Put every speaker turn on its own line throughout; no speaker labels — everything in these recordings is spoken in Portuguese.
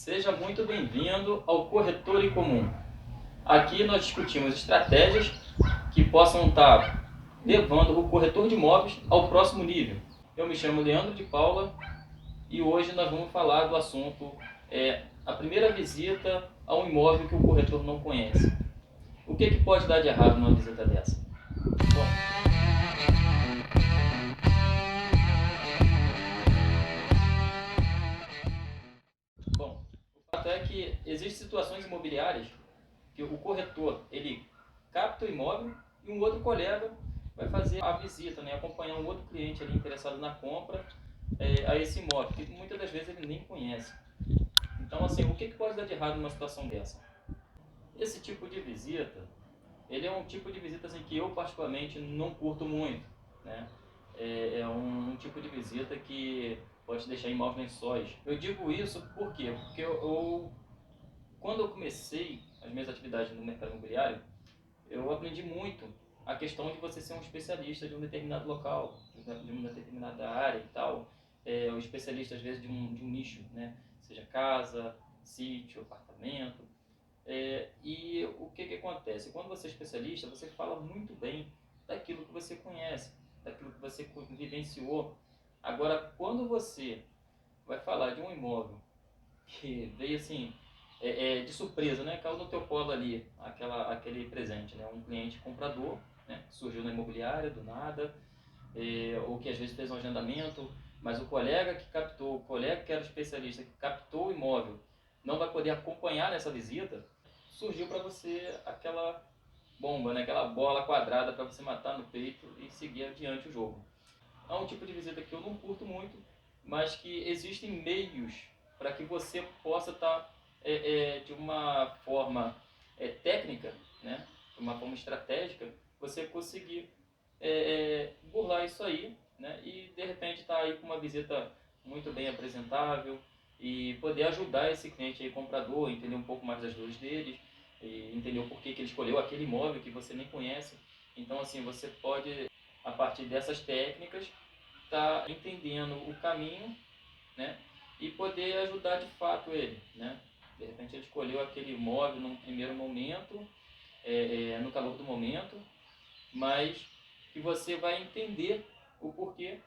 Seja muito bem-vindo ao Corretor em Comum. Aqui nós discutimos estratégias que possam estar levando o corretor de imóveis ao próximo nível. Eu me chamo Leandro de Paula e hoje nós vamos falar do assunto a primeira visita a um imóvel que o corretor não conhece. O que pode dar de errado numa visita dessa? Bom, o fato é que existem situações imobiliárias que o corretor ele capta o imóvel e um outro colega vai fazer a visita, né, acompanhar um outro cliente ali interessado na compra a esse imóvel, que muitas das vezes ele nem conhece. Então, assim, o que pode dar de errado numa situação dessa? Esse tipo de visita, ele é um tipo de visita assim, que eu particularmente não curto muito, né? É um tipo de visita que pode te deixar em maus lençóis. Eu digo isso por quê? Porque quando eu comecei as minhas atividades no mercado imobiliário, eu aprendi muito a questão de você ser um especialista de um determinado local, de uma determinada área e tal. Um especialista, às vezes, de um nicho, né? Seja casa, sítio, apartamento. E o que acontece? Quando você é especialista, você fala muito bem daquilo que você conhece, daquilo que você vivenciou. Agora, quando você vai falar de um imóvel que veio assim, de surpresa, né? Caiu no teu colo ali aquele presente, né? Um cliente comprador, né? Surgiu na imobiliária do nada, ou que às vezes fez um agendamento, mas o colega que captou, o colega que era especialista, que captou o imóvel, não vai poder acompanhar nessa visita, surgiu para você aquela bomba, né? Aquela bola quadrada para você matar no peito e seguir adiante o jogo. É um tipo de visita que eu não curto muito, mas que existem meios para que você possa estar de uma forma técnica, né, de uma forma estratégica, você conseguir burlar isso aí, né, e de repente estar aí com uma visita muito bem apresentável e poder ajudar esse cliente aí comprador, entender um pouco mais das dores deles, e entender o porquê que ele escolheu aquele imóvel que você nem conhece. Então, assim, você pode, a partir dessas técnicas, estar entendendo o caminho, né, e poder ajudar de fato ele, né. De repente ele escolheu aquele imóvel num primeiro momento, no calor do momento, mas que você vai entender o porquê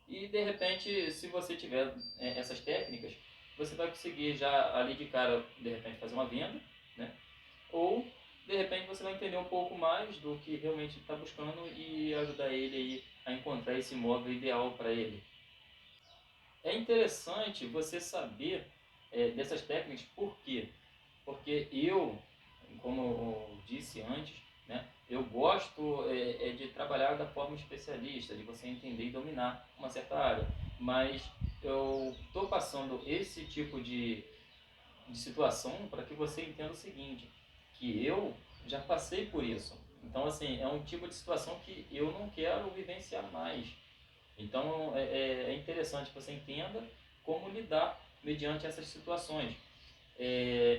e de repente, se você tiver essas técnicas, você vai conseguir já ali de cara, de repente, fazer uma venda, né? Ou de repente você vai entender um pouco mais do que realmente está buscando e ajudar ele aí a encontrar esse imóvel ideal para ele. É interessante você saber dessas técnicas, por quê? Porque eu, como eu disse antes, né, eu gosto de trabalhar da forma especialista, de você entender e dominar uma certa área. Mas eu estou passando esse tipo de situação para que você entenda o seguinte, que eu já passei por isso. Então, assim, é um tipo de situação que eu não quero vivenciar mais. Então, é interessante que você entenda como lidar mediante essas situações.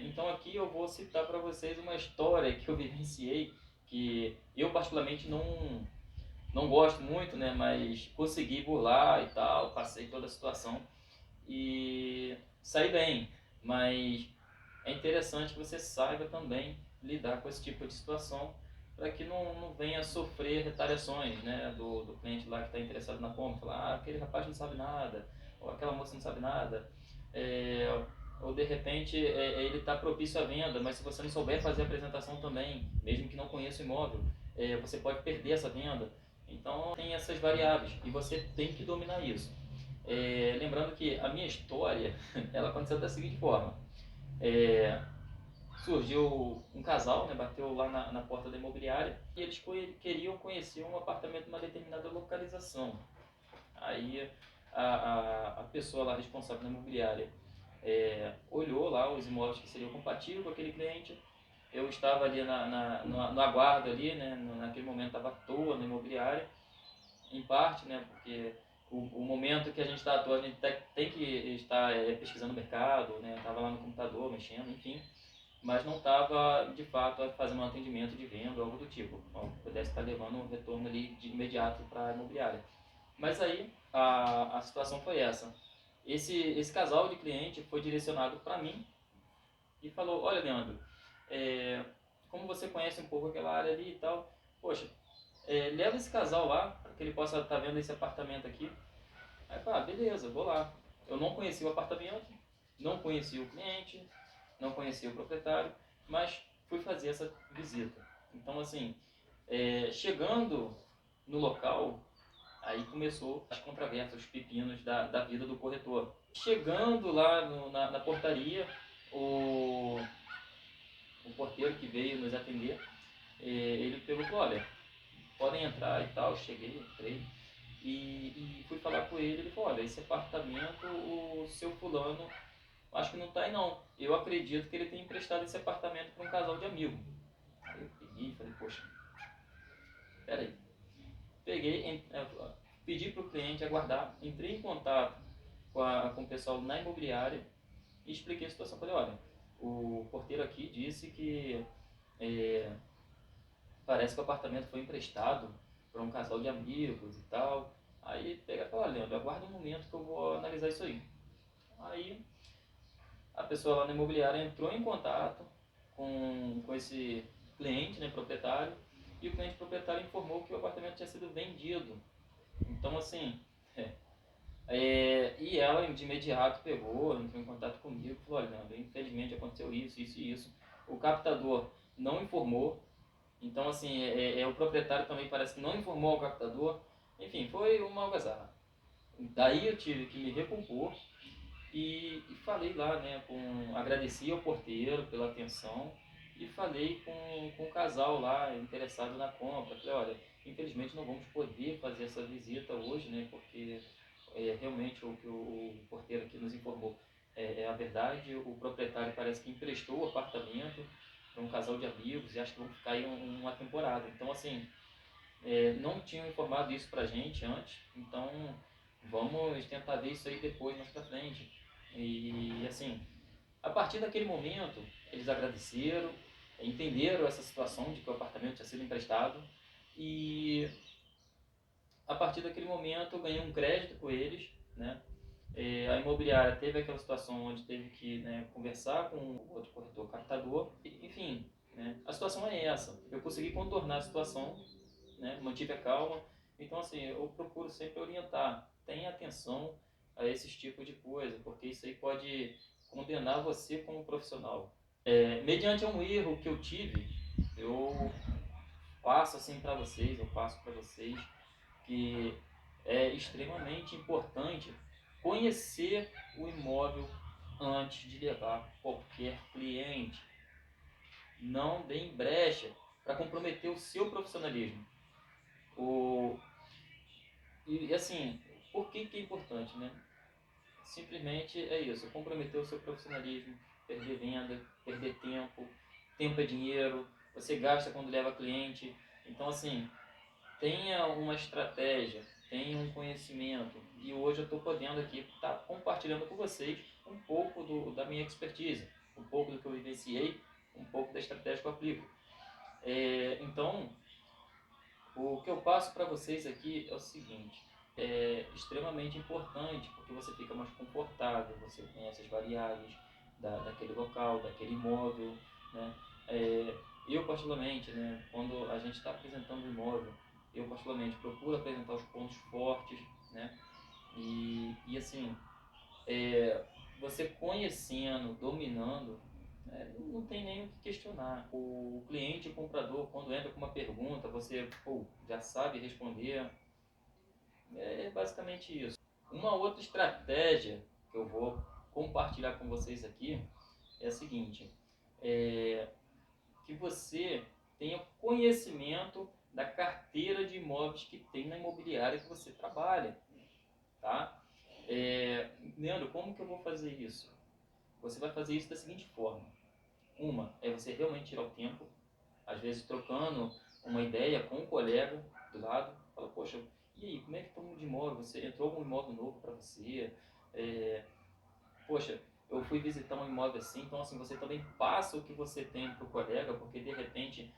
Então aqui eu vou citar para vocês uma história que eu vivenciei, que eu particularmente não gosto muito, né, mas consegui burlar e tal, passei toda a situação e saí bem, mas é interessante que você saiba também lidar com esse tipo de situação para que não venha sofrer retaliações, né, do cliente lá que está interessado na compra, falar, aquele rapaz não sabe nada, ou aquela moça não sabe nada, ou de repente ele está propício à venda, mas se você não souber fazer a apresentação também, mesmo que não conheça o imóvel, você pode perder essa venda. Então tem essas variáveis e você tem que dominar isso. Lembrando que a minha história ela aconteceu da seguinte forma. Surgiu um casal, né, bateu lá na porta da imobiliária e eles queriam conhecer um apartamento numa determinada localização. Aí a pessoa lá responsável na imobiliária olhou lá os imóveis que seriam compatíveis com aquele cliente. Eu estava ali no aguardo ali, né, naquele momento estava à toa na imobiliária, em parte, né, porque o momento que a gente está à toa, a gente tem que estar pesquisando o mercado, né, estava lá no computador mexendo, enfim, mas não estava de fato fazendo um atendimento de venda ou algo do tipo, então, pudesse estar levando um retorno ali de imediato para a imobiliária. Mas aí a situação foi essa. Esse casal de cliente foi direcionado para mim, e falou, olha, Leandro, como você conhece um pouco aquela área ali e tal, poxa, leva esse casal lá, para que ele possa estar vendo esse apartamento aqui. Aí eu falei, beleza, vou lá. Eu não conhecia o apartamento, não conhecia o cliente, não conhecia o proprietário, mas fui fazer essa visita. Então, assim, chegando no local, aí começou as controvérsias, os pepinos da vida do corretor. Chegando lá na portaria, o porteiro que veio nos atender, ele pegou e falou, olha, podem entrar e tal. Cheguei, entrei e fui falar com ele. Ele falou, olha, esse apartamento, o seu fulano, acho que não está aí não. Eu acredito que ele tenha emprestado esse apartamento para um casal de amigos. Aí eu peguei e falei, poxa, peraí. Peguei, pedi para o cliente aguardar, entrei em contato com o pessoal na imobiliária e expliquei a situação. Falei, olha, o porteiro aqui disse que parece que o apartamento foi emprestado para um casal de amigos e tal. Aí pega e fala, Leandro, aguarda um momento que eu vou analisar isso aí. Aí a pessoa lá na imobiliária entrou em contato com esse cliente, né, proprietário, e o cliente proprietário informou que o apartamento tinha sido vendido. Então, assim, e ela de imediato pegou, entrou em contato comigo, falou, olha, Leandro, infelizmente aconteceu isso, isso e isso. O captador não informou, então, assim, o proprietário também parece que não informou ao captador. Enfim, foi uma algazarra. Daí eu tive que me recompor e falei lá, né, agradeci ao porteiro pela atenção e falei com o casal lá interessado na compra. Falei, olha, infelizmente não vamos poder fazer essa visita hoje, né, porque realmente o que o porteiro aqui nos informou é a verdade. O proprietário parece que emprestou o apartamento para um casal de amigos e acho que vão ficar aí uma temporada. Então, assim, não tinham informado isso pra gente antes, então vamos tentar ver isso aí depois, mais pra frente. E, assim, a partir daquele momento, eles agradeceram, entenderam essa situação de que o apartamento tinha sido emprestado e a partir daquele momento eu ganhei um crédito com eles, né? A imobiliária teve aquela situação onde teve que, né, conversar com o outro corretor captador. Enfim, né, a situação é essa. Eu consegui contornar a situação, né, mantive a calma. Então, assim, eu procuro sempre orientar. Tenha atenção a esses tipos de coisa, porque isso aí pode condenar você como profissional. Mediante um erro que eu tive, eu passo assim para vocês, eu passo para vocês que é extremamente importante conhecer o imóvel antes de levar qualquer cliente. Não dê brecha para comprometer o seu profissionalismo. E assim, por que é importante, né? Simplesmente é isso, comprometer o seu profissionalismo, perder venda, perder tempo. Tempo é dinheiro, você gasta quando leva cliente. Então, assim, tenha uma estratégia, tenha um conhecimento. E hoje eu estou podendo aqui estar compartilhando com vocês um pouco da minha expertise, um pouco do que eu vivenciei, um pouco da estratégia que eu aplico. Então, o que eu passo para vocês aqui é o seguinte: é extremamente importante porque você fica mais confortável, você conhece as variáveis daquele local, daquele imóvel, né? Eu particularmente, né, quando a gente está apresentando o imóvel, eu particularmente procuro apresentar os pontos fortes, né? E assim, você conhecendo, dominando, não tem nem o que questionar. O cliente, o comprador, quando entra com uma pergunta, você já sabe responder. É basicamente isso. Uma outra estratégia que eu vou compartilhar com vocês aqui é a seguinte: que você tenha conhecimento da carteira de imóveis que tem na imobiliária que você trabalha, tá? Leandro, como que eu vou fazer isso? Você vai fazer isso da seguinte forma: uma é você realmente tirar o tempo, às vezes trocando uma ideia com um colega do lado, fala, poxa, e aí, como é que está o mundo de imóvel? Você entrou algum imóvel novo para você? Poxa, eu fui visitar um imóvel assim, então assim, você também passa o que você tem para o colega, porque de repente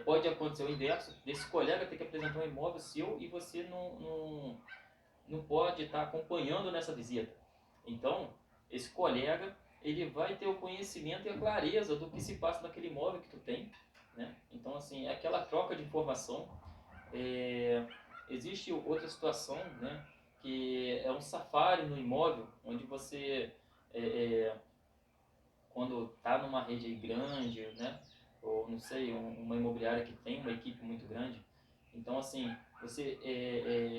pode acontecer o inverso, desse colega ter que apresentar um imóvel seu e você não pode estar acompanhando nessa visita. Então, esse colega ele vai ter o conhecimento e a clareza do que se passa naquele imóvel que tu tem, né? Então, assim, é aquela troca de informação. Existe outra situação, né, que é um safari no imóvel, onde você, é, é, quando está numa rede aí grande, né, ou não sei, uma imobiliária que tem uma equipe muito grande, então assim, você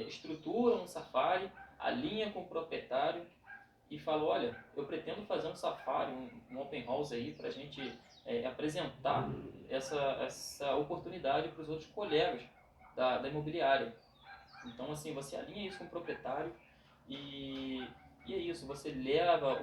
estrutura um safari, alinha com o proprietário e fala, olha, eu pretendo fazer um safari, um open house aí para a gente apresentar essa oportunidade para os outros colegas da imobiliária. Então, assim, você alinha isso com o proprietário e, e é isso, você leva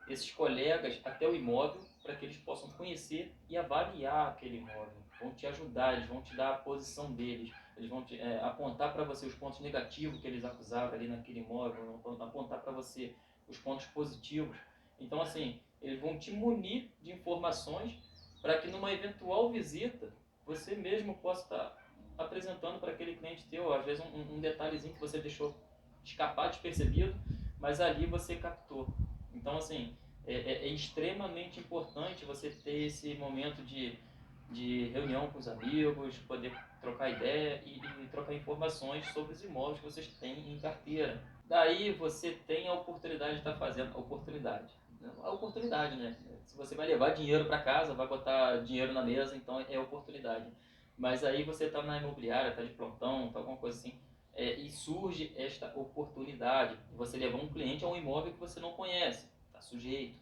esses colegas até o imóvel para que eles possam conhecer e avaliar aquele imóvel. Vão te ajudar, eles vão te dar a posição deles, eles vão apontar para você os pontos negativos que eles acusavam ali naquele imóvel, vão apontar para você os pontos positivos. Então, assim, eles vão te munir de informações para que numa eventual visita você mesmo possa estar apresentando para aquele cliente teu, às vezes um detalhezinho que você deixou escapar despercebido, mas ali você captou. Então, assim, é extremamente importante você ter esse momento de reunião com os amigos, poder trocar ideia e trocar informações sobre os imóveis que vocês têm em carteira. Daí você tem a oportunidade de estar fazendo a oportunidade, né? Se você vai levar dinheiro para casa, vai botar dinheiro na mesa, então é oportunidade. Mas aí você está na imobiliária, está de plantão, está alguma coisa assim, e surge esta oportunidade de você levar um cliente a um imóvel que você não conhece, está sujeito.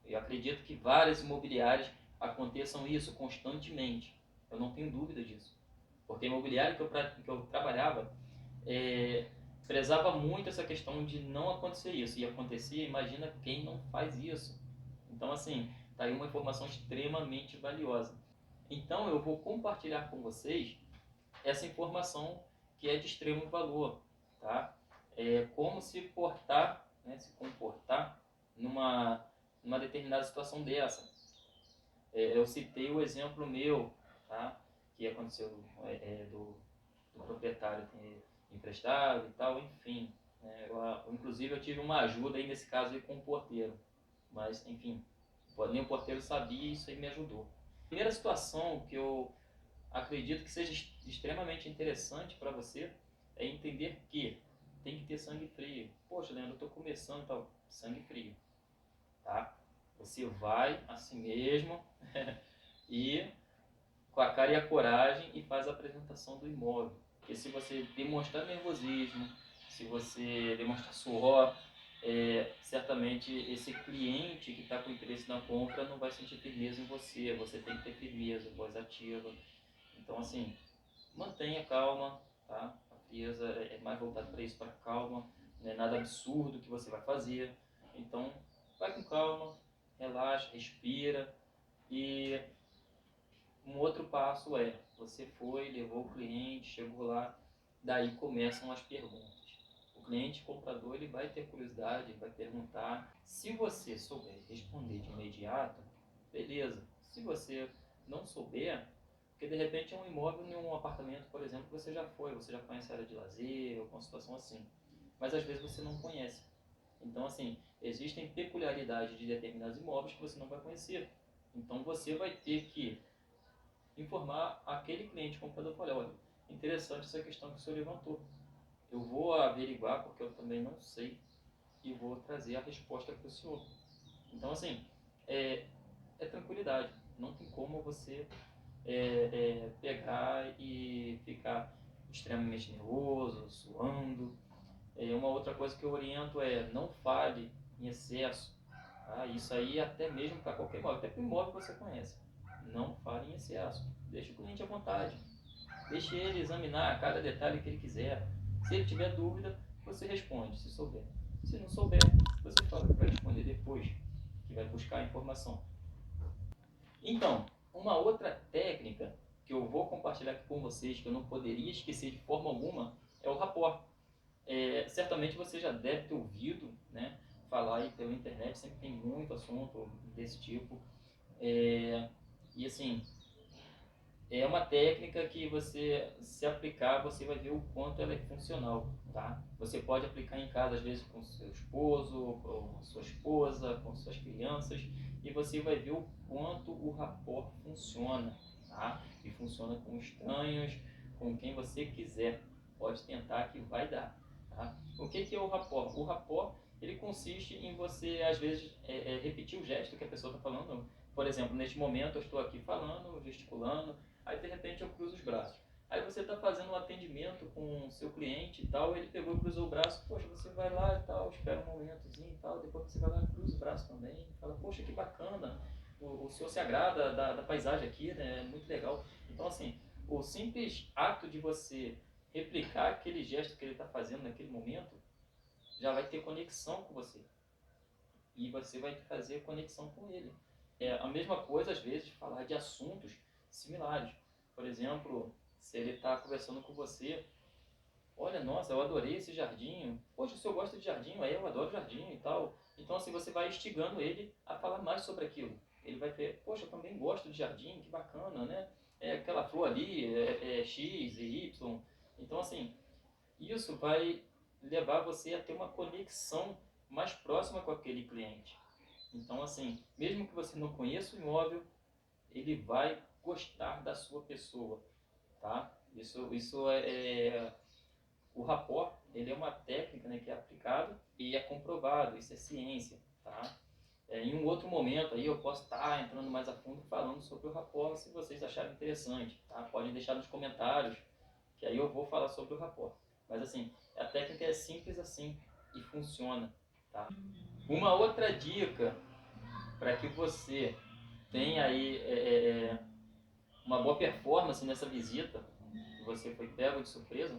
Eu acredito que várias imobiliárias aconteçam isso constantemente. Eu não tenho dúvida disso. Porque a imobiliária que eu trabalhava prezava muito essa questão de não acontecer isso. E acontecia, imagina quem não faz isso. Então, assim, tá aí uma informação extremamente valiosa. Então, eu vou compartilhar com vocês essa informação que é de extremo valor, tá? Como se portar, né, se comportar numa determinada situação dessa. Eu citei o exemplo meu, tá? Que aconteceu do proprietário ter emprestado e tal, enfim. Né? Inclusive eu tive uma ajuda aí nesse caso aí com o porteiro, mas enfim, nem o porteiro sabia e isso aí me ajudou. A primeira situação que eu acredito que seja extremamente interessante para você é entender que tem que ter sangue frio. Poxa, Leandro, eu estou começando e tal. Sangue frio, tá? Você vai assim mesmo e com a cara e a coragem e faz a apresentação do imóvel. Porque se você demonstrar nervosismo, se você demonstrar suor, certamente esse cliente que está com interesse na compra não vai sentir firmeza em você. Você tem que ter firmeza, voz ativa. Então, assim, mantenha calma, tá? A frieza é mais voltada para isso, para calma. Não é nada absurdo que você vai fazer. Então, vai com calma, relaxa, respira. E um outro passo você foi, levou o cliente, chegou lá, daí começam as perguntas. O cliente comprador ele vai ter curiosidade, vai perguntar. Se você souber responder de imediato, beleza. Se você não souber, porque de repente é um imóvel em um apartamento, por exemplo, que você já foi, você já conhece a área de lazer, alguma situação assim. Mas às vezes você não conhece. Então, assim, existem peculiaridades de determinados imóveis que você não vai conhecer. Então você vai ter que informar aquele cliente comprador, olha, interessante essa questão que o senhor levantou. Eu vou averiguar porque eu também não sei e vou trazer a resposta para o senhor. Então, assim, é tranquilidade. Não tem como você pegar e ficar extremamente nervoso, suando. Uma outra coisa que eu oriento não fale em excesso. Tá? Isso aí até mesmo para qualquer imóvel, até para o imóvel que você conhece. Não fale em excesso. Deixe o cliente à vontade. Deixe ele examinar cada detalhe que ele quiser. Se ele tiver dúvida, você responde, se souber. Se não souber, você fala que vai responder depois, que vai buscar a informação. Então, uma outra técnica que eu vou compartilhar aqui com vocês, que eu não poderia esquecer de forma alguma, é o rapport. Certamente você já deve ter ouvido, né, falar aí pela internet, sempre tem muito assunto desse tipo. E assim, É uma técnica que você, se aplicar, você vai ver o quanto ela é funcional, tá? Você pode aplicar em casa, às vezes, com seu esposo, com sua esposa, com suas crianças, e você vai ver o quanto o rapport funciona, tá? E funciona com estranhos, com quem você quiser. Pode tentar que vai dar, tá? O que é o rapport? O rapport, ele consiste em você, às vezes, repetir o gesto que a pessoa está falando. Por exemplo, neste momento eu estou aqui falando, gesticulando, aí de repente eu cruzo os braços. Aí você está fazendo um atendimento com o seu cliente e tal, ele pegou e cruzou o braço, poxa, você vai lá e tal, espera um momentozinho e tal, depois você vai lá e cruza o braço também, fala, poxa, que bacana, o senhor se agrada da paisagem aqui, né, é muito legal. Então assim, o simples ato de você replicar aquele gesto que ele está fazendo naquele momento, já vai ter conexão com você. E você vai fazer conexão com ele. É a mesma coisa, às vezes, falar de assuntos similares. Por exemplo, se ele está conversando com você, olha, nossa, eu adorei esse jardim. Poxa, o senhor gosta de jardim? Aí eu adoro jardim e tal. Então, assim, você vai instigando ele a falar mais sobre aquilo. Ele vai ter, poxa, eu também gosto de jardim, que bacana, né? É aquela flor ali, é X e Y. Então, assim, isso vai levar você a ter uma conexão mais próxima com aquele cliente. Então, assim, mesmo que você não conheça o imóvel, ele vai gostar da sua pessoa, tá? Isso o rapport, ele é uma técnica, né, que é aplicada e é comprovado, isso é ciência, tá? Em um outro momento aí eu posso estar entrando mais a fundo falando sobre o rapport, se vocês acharem interessante, tá? Podem deixar nos comentários, que aí eu vou falar sobre o rapport. Mas assim, a técnica é simples assim e funciona, tá? Uma outra dica para que você tenha aí uma boa performance nessa visita, que você foi pego de surpresa,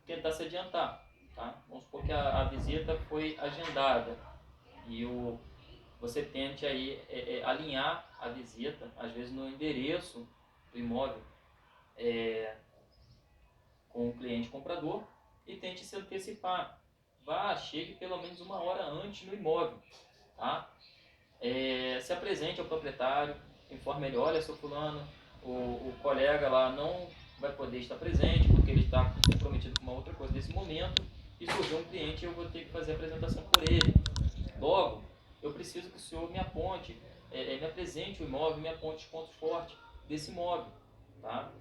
tentar se adiantar, tá? Vamos supor que a visita foi agendada e você tente aí alinhar a visita, às vezes no endereço do imóvel, com o cliente comprador, e tente se antecipar. Chegue pelo menos uma hora antes no imóvel, tá? Se apresente ao proprietário, informe ele, olha, seu fulano, o colega lá não vai poder estar presente porque ele está comprometido com uma outra coisa nesse momento e surgiu um cliente e eu vou ter que fazer a apresentação por ele. Logo, eu preciso que o senhor me aponte, me apresente o imóvel, me aponte os pontos fortes desse imóvel, tá?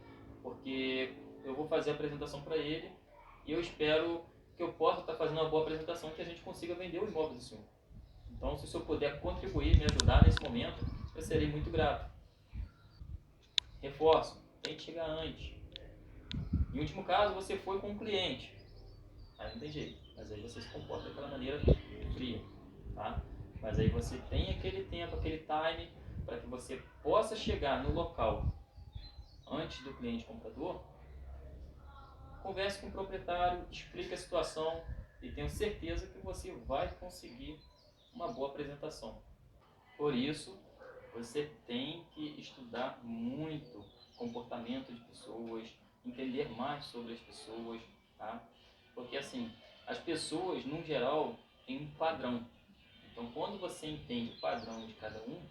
Porque eu vou fazer a apresentação para ele e eu espero que eu possa estar fazendo uma boa apresentação, que a gente consiga vender o imóvel do senhor. Então, se o senhor puder contribuir, me ajudar nesse momento, eu serei muito grato. Reforço, tente chegar antes. Em último caso, você foi com um cliente. Aí não tem jeito, mas aí você se comporta daquela maneira fria, tá? Mas aí você tem aquele tempo, aquele time, para que você possa chegar no local antes do cliente comprador. Converse com o proprietário, explique a situação e tenho certeza que você vai conseguir uma boa apresentação. Por isso, você tem que estudar muito comportamento de pessoas, entender mais sobre as pessoas, tá? Porque assim, as pessoas, no geral, têm um padrão. Então, quando você entende o padrão de cada um,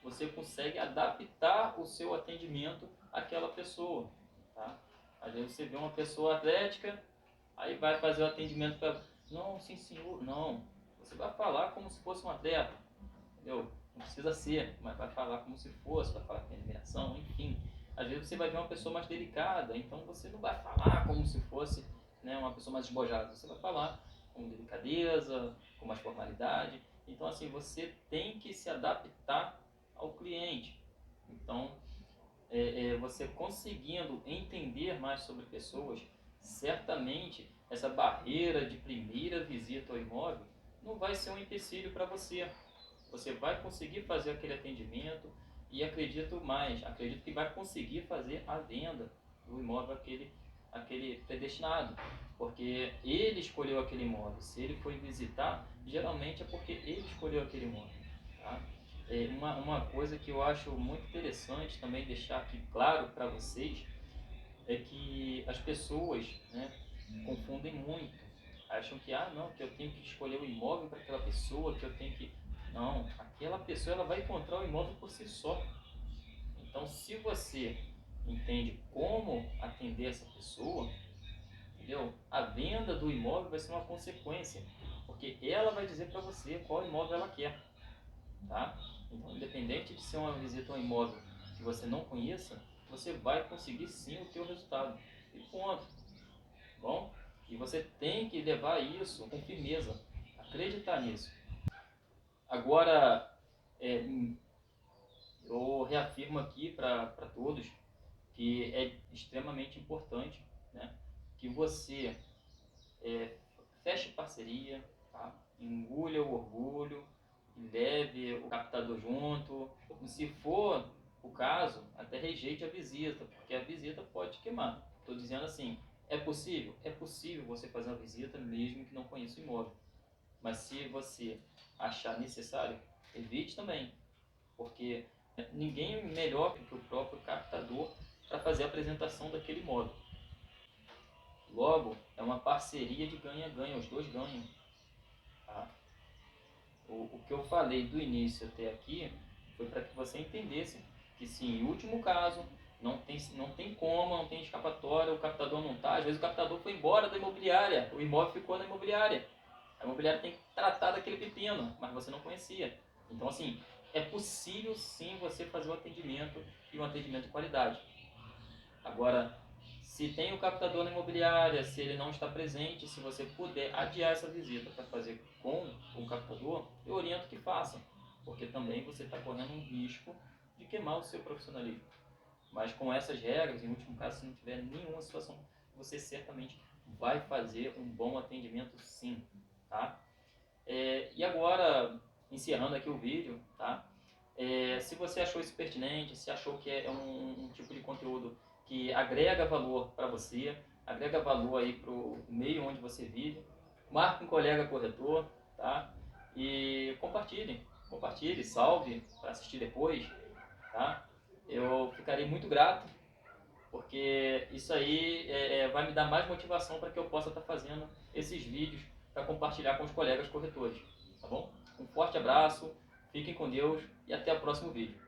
você consegue adaptar o seu atendimento àquela pessoa, tá? Às vezes você vê uma pessoa atlética, aí vai fazer o atendimento para... Não, sim senhor, não. Você vai falar como se fosse um atleta, entendeu? Não precisa ser, mas vai falar como se fosse, vai falar com admiração, enfim. Às vezes você vai ver uma pessoa mais delicada, então você não vai falar como se fosse, né, uma pessoa mais despojada. Você vai falar com delicadeza, com mais formalidade. Então, assim, você tem que se adaptar ao cliente. Então, você conseguindo entender mais sobre pessoas, certamente essa barreira de primeira visita ao imóvel não vai ser um empecilho para você. Você vai conseguir fazer aquele atendimento e acredito que vai conseguir fazer a venda do imóvel aquele predestinado, porque ele escolheu aquele imóvel. Se ele foi visitar, geralmente é porque ele escolheu aquele imóvel, tá? Uma coisa que eu acho muito interessante também deixar aqui claro para vocês é que as pessoas, né, confundem muito. Acham que, não, que eu tenho que escolher o imóvel para aquela pessoa, que eu tenho que... Não, aquela pessoa ela vai encontrar o imóvel por si só. Então, se você entende como atender essa pessoa, entendeu? A venda do imóvel vai ser uma consequência, porque ela vai dizer para você qual imóvel ela quer, tá? Então, independente de ser uma visita a um imóvel que você não conheça, você vai conseguir sim o teu resultado. E ponto. Bom? E você tem que levar isso com firmeza, acreditar nisso. Agora, eu reafirmo aqui para todos que é extremamente importante, né, que você feche parceria, tá? Engulha o orgulho, leve o captador junto. Se for o caso, até rejeite a visita, porque a visita pode te queimar. Estou dizendo assim, é possível? É possível você fazer uma visita mesmo que não conheça o imóvel. Mas se você achar necessário, evite também, porque ninguém é melhor que o próprio captador para fazer a apresentação daquele imóvel. Logo, é uma parceria de ganha-ganha, os dois ganham. Tá? O que eu falei do início até aqui foi para que você entendesse que, sim, em último caso, não tem como, não tem escapatória, o captador não está. Às vezes o captador foi embora da imobiliária, o imóvel ficou na imobiliária. A imobiliária tem que tratar daquele pepino, mas você não conhecia. Então, assim, é possível sim você fazer um atendimento e um atendimento de qualidade. Agora, se tem o captador na imobiliária, se ele não está presente, se você puder adiar essa visita para fazer com o captador, eu oriento que faça, porque também você está correndo um risco de queimar o seu profissionalismo. Mas com essas regras, em último caso, se não tiver nenhuma situação, você certamente vai fazer um bom atendimento sim, tá? E agora, encerrando aqui o vídeo, tá? Se você achou isso pertinente, se achou que é um tipo de conteúdo que agrega valor para você, agrega valor aí para o meio onde você vive, marque um colega corretor, tá? E compartilhe, salve para assistir depois, tá? Eu ficarei muito grato, porque isso aí vai me dar mais motivação para que eu possa estar fazendo esses vídeos para compartilhar com os colegas corretores, tá bom? Um forte abraço, fiquem com Deus e até o próximo vídeo.